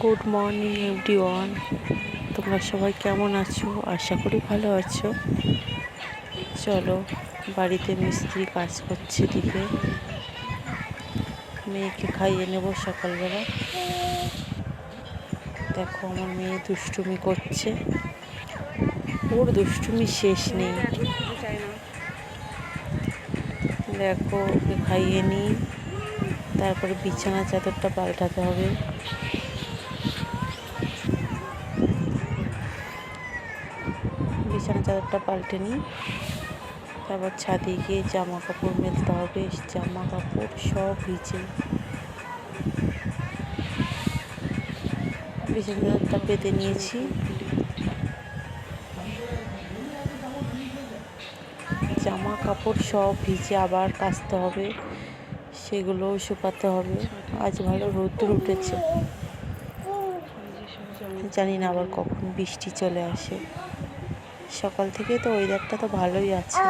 Good morning everyone. তোমরা সবাই কেমন আছো? আশা করি ভালো আছো। চলো, বাড়িতে মিস্ত্রি কাজ করছে দিকে, মেয়েকে খাইয়ে নেব সকালবেলা। দেখো আমার মেয়ে দুষ্টুমি করছে, ওর দুষ্টুমি শেষ নেই। দেখো ওকে খাইয়ে নিই, তারপরে বিছানা চাদরটা পাল্টাতে হবে। বিছানা চাদরটা পাল্টে নিই, তারপর ছাদে গিয়ে জামা কাপড় মেলতে হবে। জামা কাপড় সব ভিজে। বিছানা চাদরটা পেতে নিয়েছি, জামা কাপড় সব ভিজে আবার কাচতে হবে, সেগুলোও শুকাতে হবে। আজ ভালো রোদ্দুর উঠেছে, জানি না আবার কখন বৃষ্টি চলে আসে। সকাল থেকে তো ওয়েদারটা তো ভালোই আছে।